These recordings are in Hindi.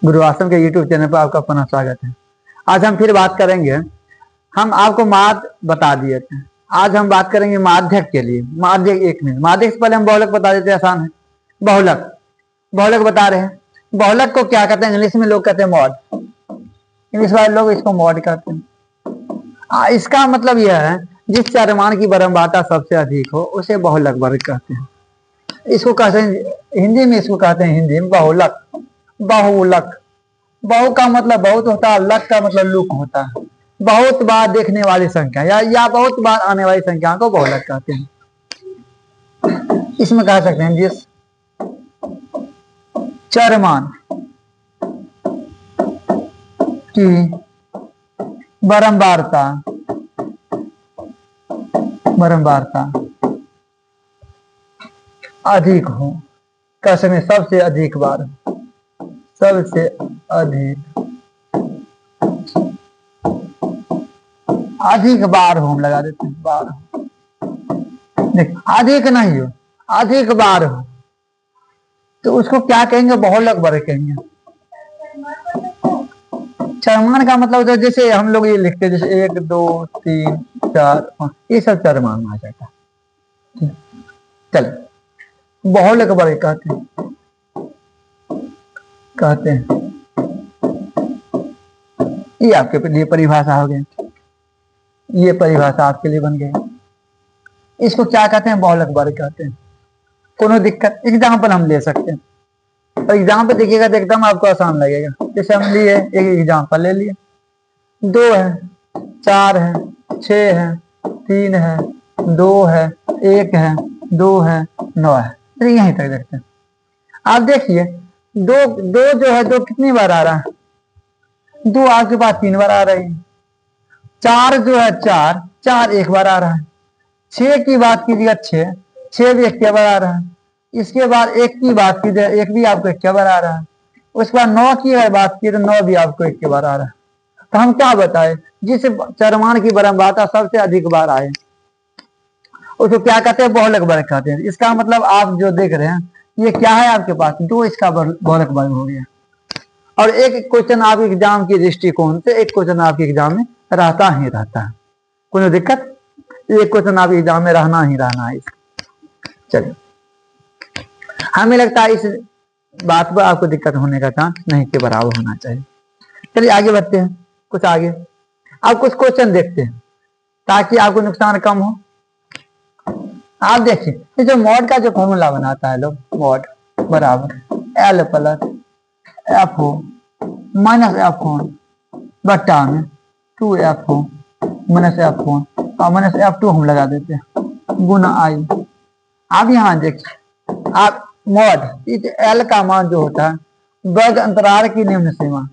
गुरु आश्रम के यूट्यूब चैनल पर आपका पुनः स्वागत है। आज हम फिर बात करेंगे। हम आपको माद बता दिए थे, आज हम बात करेंगे माध्यक के लिए। माध्यक 1 मिनट, माध्यक से पहले हम बहुलक बता देते हैं, आसान है। बहुलक, बहुलक बता रहे हैं। बहुलक को क्या कहते हैं? इंग्लिश में लोग कहते हैं मॉड, इंग्लिश वाले लोग इसको मॉड कहते हैं। इसका मतलब यह है जिस चरमान की बारंबारता सबसे अधिक हो उसे बहुलक वर्ग कहते हैं। इसको कहते हैं हिंदी में, इसको कहते हैं हिंदी में बहुलक, बहुलक। बहु का मतलब बहुत होता है, लक का मतलब लुक होता है। बहुत बार देखने वाली संख्या या बहुत बार आने वाली संख्या को बहुलक कहते हैं। इसमें कह सकते हैं जिस चरमान की बारंबारता अधिक हो, कसम सबसे अधिक बार, सबसे अधिक बार हो, हम लगा देते हैं बार हो, अधिक नहीं हो, अधिक बार हो तो उसको क्या कहेंगे? बहुलक वर्ग कहेंगे। चरमान का मतलब होता है जैसे हम लोग ये लिखते हैं, जैसे 1 2 3 4 5, ये सब चरमान में आ जाता है। चलो बहुलक वर्ग कहते हैं। ये आपके लिए परिभाषा हो गई, ये परिभाषा आपके लिए बन गई। इसको क्या कहते हैं? बहुलक वर्ग कहते हैं। कोनो दिक्कत? एग्जाम्पल हम ले सकते हैं, और एग्जाम्पल देखिएगा तो एकदम आपको आसान लगेगा। जैसे हम लिए एक एग्जाम्पल ले लिए, 2 है, 4 है, 6 है, 3 है, 2 है, 1 है, 2 है, 9 है, तो यहीं तक देखते हैं। आप देखिए दो जो है, 2 कितनी बार आ रहा है? 2 आपके पास 3 बार आ रही है। 4 जो है, 4 एक बार आ रहा है। 6 की बात कीजिएगा, 6 भी एक बार आ रहा है। इसके बाद 1 की बात कीजिए, 1 भी आपको एक बार आ रहा है। उसके बाद 9 की बात की तो 9 भी आपको एक बार आ रहा है। तो हम क्या बताए? जिस चरमान की बारंबारता सबसे अधिक बार आए उसको क्या कहते हैं? बहुलक वर्ग कहते हैं। इसका मतलब आप जो देख रहे हैं ये क्या है आपके पास? 2 इसका बहुलक वर्ग हो गया। और एक क्वेश्चन आप एग्जाम की दृष्टिकोण से, एक क्वेश्चन आपके एग्जाम में रहता ही रहता है, कोई दिक्कत? एक क्वेश्चन आप एग्जाम में रहना ही रहना है। चलिए, हमें लगता है इस बात पर आपको दिक्कत होने का चांस नहीं के बराबर होना चाहिए। चलिए आगे बढ़ते हैं, कुछ आगे अब कुछ क्वेश्चन देखते हैं ताकि आपको नुकसान कम हो। आप देखिए, ये जो मॉड का जो फॉर्मूला बनाता है लोग, मॉड बराबर एल प्लस एफ हो माइनस एफ हो बट्टा में 2f हो माइनस एफ हो और माइनस F2 हम लगा देते हैं गुना आई। आप यहाँ देखिए, आप मॉड एल का मान जो होता है वर्ग अंतराल की निम्न सीमा,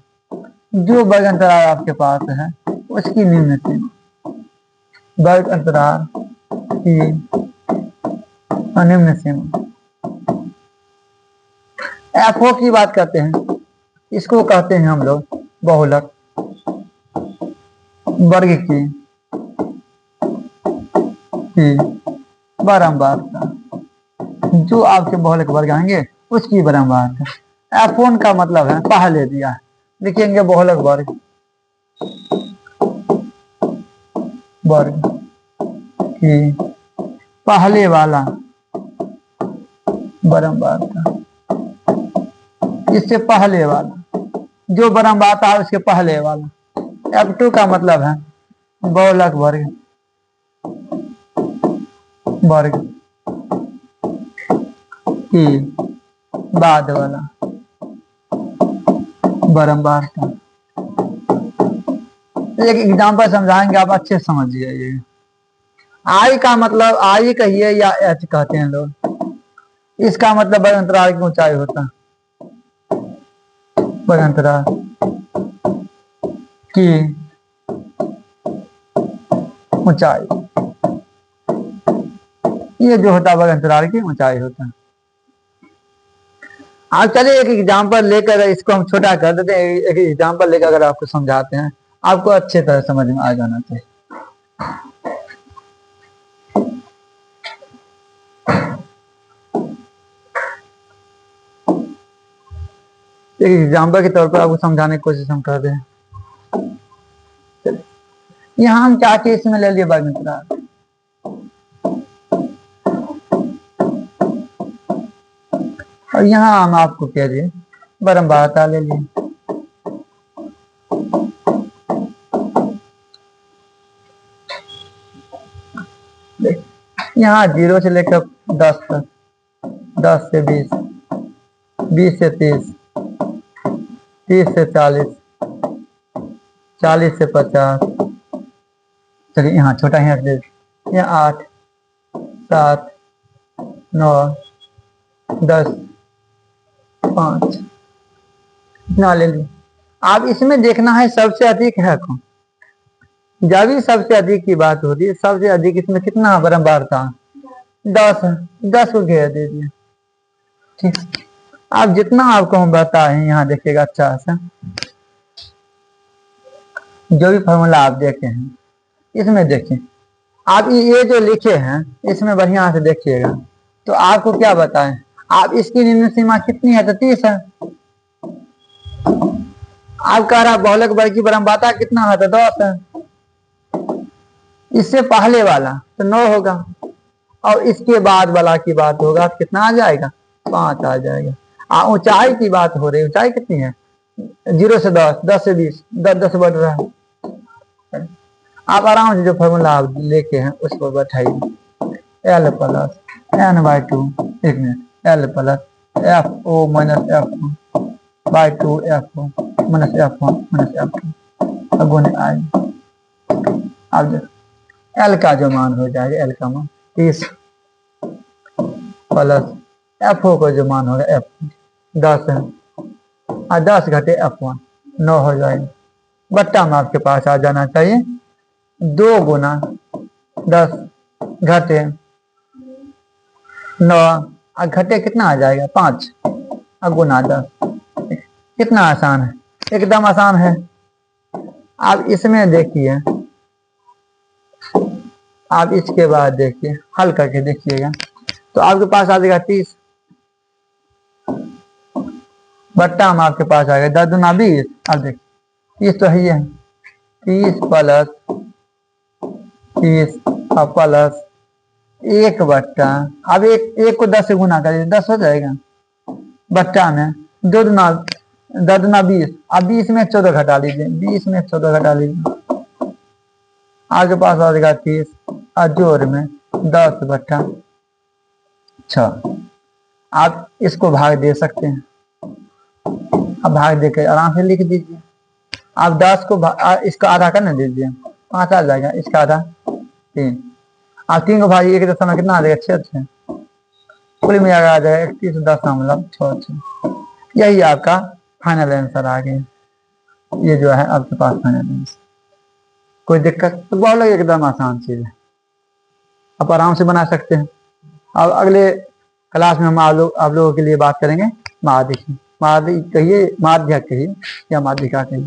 जो वर्ग अंतराल आपके पास है उसकी निम्न सीमा, वर्ग अंतराल की निम्न सीमा। एफओ की बात करते हैं, इसको कहते हैं हम लोग बहुलक वर्ग की बारंबारता, जो आपके बहुलक वर्ग आएंगे उसकी बारंबारता। F1 का मतलब है पहले दिया है, लिखेंगे बहुलक वर्ग की पहले वाला बारंबारता, इससे पहले वाला जो बारंबारता है उसके पहले वाला। F2 का मतलब है बहुलक वर्ग की बाद वाला बारंबारता। एक एग्जांपल समझाएंगे, आप अच्छे समझ जाइए। आई का मतलब आई कहिए या एच कहते हैं लोग, इसका मतलब वर्ग अंतराल की ऊंचाई होता है, वर्ग अंतराल की ऊंचाई, ये जो होता है वर्ग अंतराल की ऊंचाई होता है। आप चलिए एक एग्जांपल लेकर इसको हम छोटा कर देते हैं। एक एग्जांपल लेकर अगर आपको समझाते हैं, आपको अच्छे तरह समझ में आ जाना चाहिए। एक एग्जाम्पल के तौर पर आपको समझाने की कोशिश हम कर रहे हैं। यहाँ हम क्या केस में ले लिए वर्गमित्र, और यहाँ हम आपको कह दिए बारंबारता ले लिए। यहाँ 0 से लेकर 10 तक, 10 से 20, 20 से 30, 30 से 40, 40 से 50। चलिए यहाँ छोटा यहाँ दे, यहाँ 8, 7, 9, 10, 5 इतना ले ली। अब इसमें देखना है सबसे अधिक है कौन। जब भी सबसे अधिक की बात होती है, सबसे अधिक इसमें कितना बारंबारता 10 है, 10 को घेर दे दिया। ठीक, अब जितना आपको हम बताए यहाँ देखिएगा अच्छा से, जो भी फॉर्मूला आप देखे हैं इसमें देखिए, आप ये जो लिखे हैं इसमें बढ़िया से देखिएगा। तो आपको क्या बताएं, आप इसकी निम्न सीमा कितनी है, तो 30 है। आप कह रहा बहुलक वर्ग की बारंबारता कितना है, तो 10 है। इससे पहले वाला तो 9 होगा, और इसके बाद वाला की बात होगा तो कितना आ जाएगा, 5 आ जाएगा। ऊंचाई की बात हो रही है, ऊंचाई कितनी है, 0 से 10, 10 से 20, 10 बढ़ रहा है। आप आराम से जो फॉर्मूला आप लेके हैं उस पर बैठाइए, L प्लस n/2, एक minute, L plus FO minus F1/2 FO minus F1 minus F2 अगुने आई। अब देखो L का जो मान हो जाएगा, L का मान 30 प्लस FO को जो मान होगा F 10 है, और 10 घटे F1 9 हो जाएगा। बट्टा में आपके पास आ जाना चाहिए 2 गुना 10 घटे 9, और घटे कितना आ जाएगा 5, और गुना 10। कितना आसान है, एकदम आसान है। आप इसमें देखिए, आप इसके बाद देखिए हल करके देखिएगा, तो आपके पास आ जाएगा 30, बट्टा में आपके पास आ गया 10 दूना 20। अब देखिए 30 तो है, 30 प्लस 30 और प्लस 1 बट्टा, अब एक को 10 से गुना करिए 10 हो जाएगा, बट्टा में 2 दूना 10 दूना 20, अब 20 में 14 घटा लीजिए, 20 में 14 घटा लीजिए, आपके पास आ जाएगा 30, और जोड़ में 10 बट्टा 6। आप इसको भाग दे सकते हैं, अब भाग देकर आराम से लिख दीजिए। आप 10 को इसका आधा कर ना दीजिए, 5 आ जाएगा, इसका आधा 3, आप 3 को भाग 1 समय कितना आ जाएगा 6, कुल मिला आ जाएगा 31, 10 का मतलब 6। यही आपका फाइनल आंसर आ गया। ये जो है आपके पास फाइनल आंसर। कोई दिक्कत तो बहुत लगे, एकदम आसान चीज है, आप आराम से बना सकते हैं। अब अगले क्लास में हम आप लोगों के लिए बात करेंगे माध्यिक कहिए, माध्यक कहिए या माध्यिका कहिए।